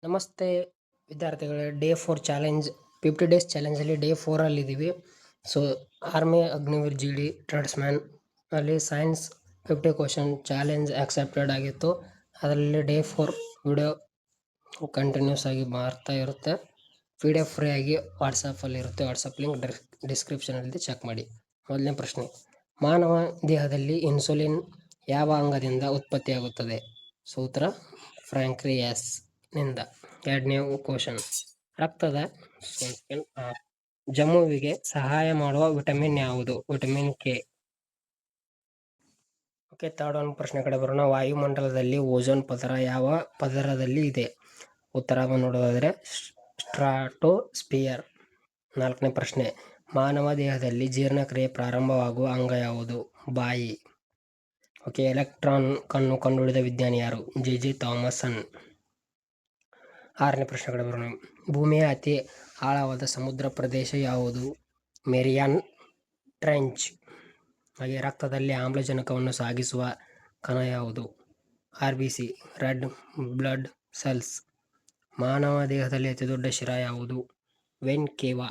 ನಮಸ್ತೆ ವಿದ್ಯಾರ್ಥಿಗಳೇ, day 4 challenge 50 days ಚಾಲೆಂಜಲ್ಲಿ ಡೇ 4ಅಲ್ಲಿದ್ದೀವಿ. So army Agniveer GD tradesman ಅಲ್ಲಿ ಸೈನ್ಸ್ 50 ಕ್ವಶನ್ ಚಾಲೆಂಜ್ ಆಕ್ಸೆಪ್ಟೆಡ್ ಆಗಿತ್ತು. ಅದರಲ್ಲಿ ಡೇ 4 ವಿಡಿಯೋ ಕಂಟಿನ್ಯೂಸ್ ಆಗಿ ಬರ್ತಾ ಇರುತ್ತೆ. PDF ಫ್ರೀ ಆಗಿ ವಾಟ್ಸಪ್ಪಲ್ಲಿ ಇರುತ್ತೆ. ವಾಟ್ಸಪ್ ಲಿಂಕ್ ಡಿಸ್ಕ್ರಿಪ್ಷನಲ್ಲಿ ಚೆಕ್ ಮಾಡಿ. ಮೊದಲನೇ ಪ್ರಶ್ನೆ, ಮಾನವ ದೇಹದಲ್ಲಿ ಇನ್ಸುಲಿನ್ ಯಾವ ಅಂಗದಿಂದ ಉತ್ಪತ್ತಿಯಾಗುತ್ತದೆ? ಸೂತ್ರ ಫ್ರಾಂಕ್ರಿಯಾಸ್ ನಿಂದ. ಎರಡನೇ ಕ್ವಶನ್, ರಕ್ತದ ಜಮುವಿಗೆ ಸಹಾಯ ಮಾಡುವ ವಿಟಮಿನ್ ಯಾವುದು? Vitamin K. Okay, third one ಪ್ರಶ್ನೆ ಕಡೆ ಬರೋಣ. ವಾಯುಮಂಡಲದಲ್ಲಿ ಓಝೋನ್ ಪದರ ಯಾವ ಪದರದಲ್ಲಿ ಇದೆ? ಉತ್ತರ ನೋಡೋದಾದರೆ ಸ್ಟ್ರಾಟೋಸ್ಪಿಯರ್. ನಾಲ್ಕನೇ ಪ್ರಶ್ನೆ, ಮಾನವ ದೇಹದಲ್ಲಿ ಜೀರ್ಣಕ್ರಿಯೆ ಪ್ರಾರಂಭವಾಗುವ ಅಂಗ ಯಾವುದು? ಬಾಯಿ. ಓಕೆ, ಎಲೆಕ್ಟ್ರಾನ್ ಅನ್ನು ಕಂಡುಹಿಡಿದ ವಿಜ್ಞಾನಿ ಯಾರು? JJ ಥಾಮಸನ್. ಆರನೇ ಪ್ರಶ್ನೆ ಕಡೆ ಬರೋಣ. ಭೂಮಿಯ ಅತಿ ಆಳವಾದ ಸಮುದ್ರ ಪ್ರದೇಶ ಯಾವುದು? ಮೆರಿಯಾನ್ ಟ್ರೆಂಚ್. ಹಾಗೆ ರಕ್ತದಲ್ಲಿ ಆಮ್ಲಜನಕವನ್ನು ಸಾಗಿಸುವ ಕಣ ಯಾವುದು? RBC, red blood cells. ಮಾನವ ದೇಹದಲ್ಲಿ ಅತಿದೊಡ್ಡ ಶಿರ ಯಾವುದು? ವೆನ್ ಕೇವಾ.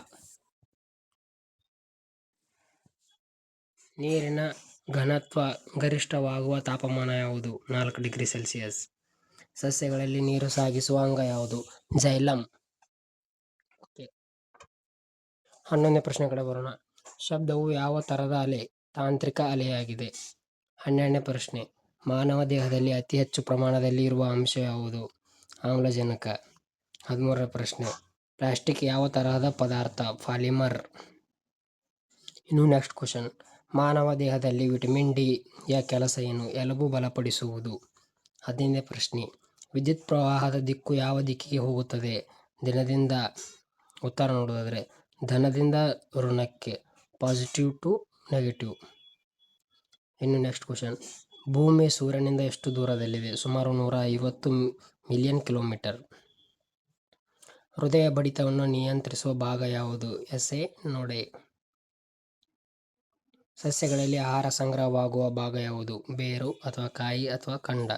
ನೀರಿನ ಘನತ್ವ ಗರಿಷ್ಠವಾಗುವ ತಾಪಮಾನ ಯಾವುದು? 4 ಡಿಗ್ರಿ ಸೆಲ್ಸಿಯಸ್. ಸಸ್ಯಗಳಲ್ಲಿ ನೀರು ಸಾಗಿಸುವ ಅಂಗ ಯಾವುದು? ಜೈಲಮ್. ಓಕೆ, 11ನೇ ಪ್ರಶ್ನೆ ಕಡೆ ಬರೋಣ. ಶಬ್ದವು ಯಾವ ಥರದ ಅಲೆ? ತಾಂತ್ರಿಕ ಅಲೆಯಾಗಿದೆ. 12ನೇ ಪ್ರಶ್ನೆ, ಮಾನವ ದೇಹದಲ್ಲಿ ಅತಿ ಹೆಚ್ಚು ಪ್ರಮಾಣದಲ್ಲಿ ಇರುವ ಅಂಶ ಯಾವುದು? ಆಮ್ಲಜನಕ. 13ನೇ ಪ್ರಶ್ನೆ, ಪ್ಲಾಸ್ಟಿಕ್ ಯಾವ ತರಹದ ಪದಾರ್ಥ? ಪಾಲಿಮರ್. ಇನ್ನು ನೆಕ್ಸ್ಟ್ ಕ್ವಶನ್, ಮಾನವ ದೇಹದಲ್ಲಿ ವಿಟಮಿನ್ ಡಿ ಯ ಕೆಲಸ ಏನು? ಎಲುಬು ಬಲಪಡಿಸುವುದು. 15ನೇ ಪ್ರಶ್ನೆ, ವಿದ್ಯುತ್ ಪ್ರವಾಹದ ದಿಕ್ಕು ಯಾವ ದಿಕ್ಕಿಗೆ ಹೋಗುತ್ತದೆ? ದಿನದಿಂದ. ಉತ್ತರ ನೋಡೋದಾದರೆ ಧನದಿಂದ ಋಣಕ್ಕೆ, ಪಾಸಿಟಿವ್ ಟು ನೆಗೆಟಿವ್. ಇನ್ನು ನೆಕ್ಸ್ಟ್ ಕ್ವಶನ್, ಭೂಮಿ ಸೂರ್ಯನಿಂದ ಎಷ್ಟು ದೂರದಲ್ಲಿದೆ? ಸುಮಾರು 150 ಮಿಲಿಯನ್ ಕಿಲೋಮೀಟರ್. ಹೃದಯ ಬಡಿತವನ್ನು ನಿಯಂತ್ರಿಸುವ ಭಾಗ ಯಾವುದು? ಎಸೆ ನೋಡೆ. ಸಸ್ಯಗಳಲ್ಲಿ ಆಹಾರ ಸಂಗ್ರಹವಾಗುವ ಭಾಗ ಯಾವುದು? ಬೇರು ಅಥವಾ ಕಾಯಿ ಅಥವಾ ಕಾಂಡ.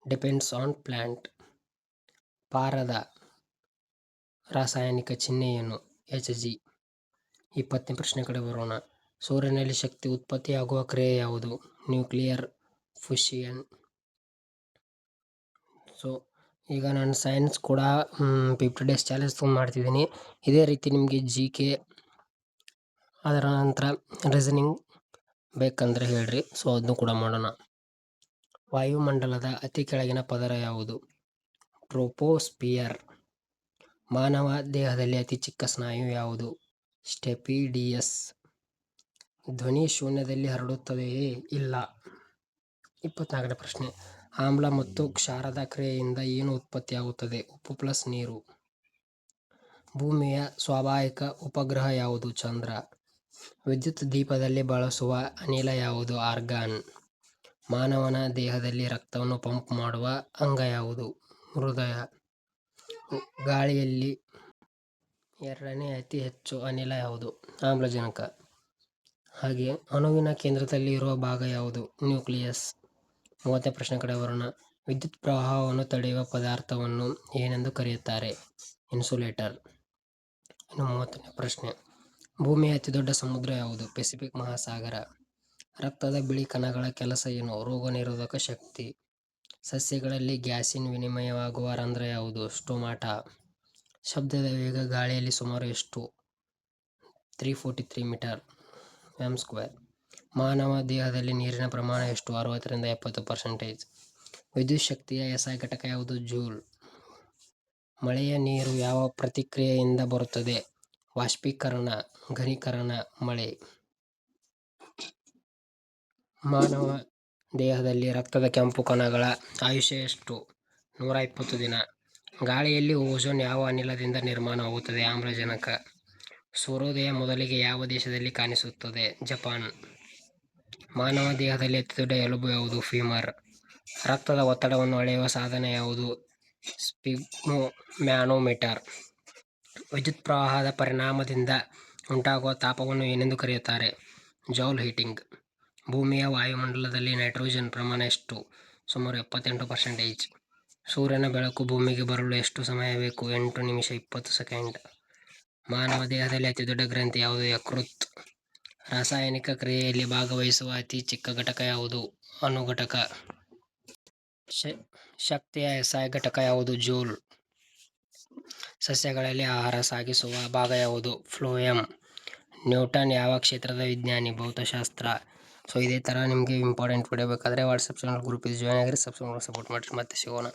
Depends on plant. ಪಾರದ ರಾಸಾಯನಿಕ ಚಿಹ್ನೆ ಏನು? Hg. 20ನೇ ಪ್ರಶ್ನೆ ಕಡೆ ಬರೋಣ. ಸೂರ್ಯನಲ್ಲಿ ಶಕ್ತಿ ಉತ್ಪತ್ತಿಯಾಗುವ ಕ್ರಿಯೆ ಯಾವುದು? ನ್ಯೂಕ್ಲಿಯರ್ ಫಿಷಿಯನ್. ಸೊ ಈಗ ನಾನು ಸೈನ್ಸ್ ಕೂಡ 50 ಡೇಸ್ ಚಾಲೆಂಜ್ ಮಾಡ್ತಿದ್ದೀನಿ. ಇದೇ ರೀತಿ ನಿಮಗೆ GK ಅದರ ನಂತರ ರೀಸನಿಂಗ್ ಬೇಕಂದ್ರೆ ಹೇಳ್ರಿ, ಸೊ ಅದನ್ನು ಕೂಡ ಮಾಡೋಣ. ವಾಯುಮಂಡಲದ ಅತಿ ಕೆಳಗಿನ ಪದರ ಯಾವುದು? ಟ್ರೋಪೋಸ್ಪಿಯರ್. ಮಾನವ ದೇಹದಲ್ಲಿ ಅತಿ ಚಿಕ್ಕ ಸ್ನಾಯು ಯಾವುದು? ಸ್ಟೆಪಿಡಿಯಸ್. ಧ್ವನಿ ಶೂನ್ಯದಲ್ಲಿ ಹರಡುತ್ತದೆಯೇ? ಇಲ್ಲ. 24ನೇ ಪ್ರಶ್ನೆ, ಆಮ್ಲ ಮತ್ತು ಕ್ಷಾರದ ಕ್ರಿಯೆಯಿಂದ ಏನು ಉತ್ಪತ್ತಿಯಾಗುತ್ತದೆ? ಉಪ್ಪು ಪ್ಲಸ್ ನೀರು. ಭೂಮಿಯ ಸ್ವಾಭಾವಿಕ ಉಪಗ್ರಹ ಯಾವುದು? ಚಂದ್ರ. ವಿದ್ಯುತ್ ದೀಪದಲ್ಲಿ ಬಳಸುವ ಅನಿಲ ಯಾವುದು? ಆರ್ಗಾನ್. ಮಾನವನ ದೇಹದಲ್ಲಿ ರಕ್ತವನ್ನು ಪಂಪ್ ಮಾಡುವ ಅಂಗ ಯಾವುದು? ಹೃದಯ. ಗಾಳಿಯಲ್ಲಿ ಎರಡನೇ ಅತಿ ಹೆಚ್ಚು ಅನಿಲ ಯಾವುದು? ಆಮ್ಲಜನಕ. ಹಾಗೆ ಅಣುವಿನ ಕೇಂದ್ರದಲ್ಲಿ ಇರುವ ಭಾಗ ಯಾವುದು? ನ್ಯೂಕ್ಲಿಯಸ್. 30ನೇ ಪ್ರಶ್ನೆ ಕಡೆ ಬರೋಣ. ವಿದ್ಯುತ್ ಪ್ರವಾಹವನ್ನು ತಡೆಯುವ ಪದಾರ್ಥವನ್ನು ಏನೆಂದು ಕರೆಯುತ್ತಾರೆ? ಇನ್ಸುಲೇಟರ್. ಇನ್ನು 30ನೇ ಪ್ರಶ್ನೆ, ಭೂಮಿಯ ಅತಿದೊಡ್ಡ ಸಮುದ್ರ ಯಾವುದು? ಪೆಸಿಫಿಕ್ ಮಹಾಸಾಗರ. ರಕ್ತದ ಬಿಳಿ ಕಣಗಳ ಕೆಲಸ ಏನು? ರೋಗ ನಿರೋಧಕ ಶಕ್ತಿ. ಸಸ್ಯಗಳಲ್ಲಿ ಗ್ಯಾಸಿನ್ ವಿನಿಮಯವಾಗುವ ರಂಧ್ರ ಯಾವುದು? ಸ್ಟೊಮಾಟಾ. ಶಬ್ದದ ವೇಗ ಗಾಳಿಯಲ್ಲಿ ಸುಮಾರು ಎಷ್ಟು? 343 ಮೀಟರ್ m². ಮಾನವ ದೇಹದಲ್ಲಿ ನೀರಿನ ಪ್ರಮಾಣ ಎಷ್ಟು? 60ರಿಂದ 70%. ವಿದ್ಯುತ್ ಶಕ್ತಿಯ SI ಘಟಕ ಯಾವುದು? ಜೂಲ್. ಮಳೆಯ ನೀರು ಯಾವ ಪ್ರತಿಕ್ರಿಯೆಯಿಂದ ಬರುತ್ತದೆ? ಬಾಷ್ಪೀಕರಣ, ಘನೀಕರಣ, ಮಳೆ. ಮಾನವ ದೇಹದಲ್ಲಿ ರಕ್ತದ ಕೆಂಪು ಕಣಗಳ ಆಯುಷ್ಯ ಎಷ್ಟು? 120 ದಿನ. ಗಾಳಿಯಲ್ಲಿ ಓಝೋನ್ ಯಾವ ಅನಿಲದಿಂದ ನಿರ್ಮಾಣವಾಗುತ್ತದೆ? ಆಮ್ಲಜನಕ. ಸೂರ್ಯೋದಯ ಮೊದಲಿಗೆ ಯಾವ ದೇಶದಲ್ಲಿ ಕಾಣಿಸುತ್ತದೆ? ಜಪಾನ್. ಮಾನವ ದೇಹದಲ್ಲಿ ಅತಿದೊಡ್ಡ ಎಲುಬು ಯಾವುದು? ಫೀಮರ್. ರಕ್ತದ ಒತ್ತಡವನ್ನು ಅಳೆಯುವ ಸಾಧನ ಯಾವುದು? ಸ್ಪಿಗ್ಮೋಮ್ಯಾನೋಮೀಟರ್. ವಿದ್ಯುತ್ ಪ್ರವಾಹದ ಪರಿಣಾಮದಿಂದ ಉಂಟಾಗುವ ತಾಪವನ್ನು ಏನೆಂದು ಕರೆಯುತ್ತಾರೆ? Joule heating. ಭೂಮಿಯ ವಾಯುಮಂಡಲದಲ್ಲಿ ನೈಟ್ರೋಜನ್ ಪ್ರಮಾಣ ಎಷ್ಟು? ಸುಮಾರು 78%. ಸೂರ್ಯನ ಬೆಳಕು ಭೂಮಿಗೆ ಬರಲು ಎಷ್ಟು ಸಮಯ ಬೇಕು? 8 ನಿಮಿಷ 20 ಸೆಕೆಂಡ್. ಮಾನವ ದೇಹದಲ್ಲಿ ಅತಿ ದೊಡ್ಡ ಗ್ರಂಥಿ ಯಾವುದು? ಯಕೃತ್. ರಾಸಾಯನಿಕ ಕ್ರಿಯೆಯಲ್ಲಿ ಭಾಗವಹಿಸುವ ಅತಿ ಚಿಕ್ಕ ಘಟಕ ಯಾವುದು? ಅಣು ಘಟಕ. ಶಕ್ತಿಯ SI ಘಟಕ ಯಾವುದು? ಜೂಲ್. ಸಸ್ಯಗಳಲ್ಲಿ ಆಹಾರ ಸಾಗಿಸುವ ಭಾಗ ಯಾವುದು? ಫ್ಲೋಯಂ. ನ್ಯೂಟನ್ ಯಾವ ಕ್ಷೇತ್ರದ ವಿಜ್ಞಾನಿ? ಭೌತಶಾಸ್ತ್ರ. ಸೊ ಇದೇ ಥರ ನಿಮಗೆ ಇಂಪಾರ್ಟೆಂಟ್ ವಿಡಿಯೋ ಬೇಕಾದರೆ ವಾಟ್ಸಪ್ ಚಾನಲ್ ಗ್ರೂಪ್ ಜಾಯ್ನ್ ಆಗಿರಿ, ಸಬ್ಸ್ಕ್ರೈಬ್ ಸಪೋರ್ಟ್ ಮಾಡಿರಿ. ಮತ್ತೆ ಸಿಗೋಣ.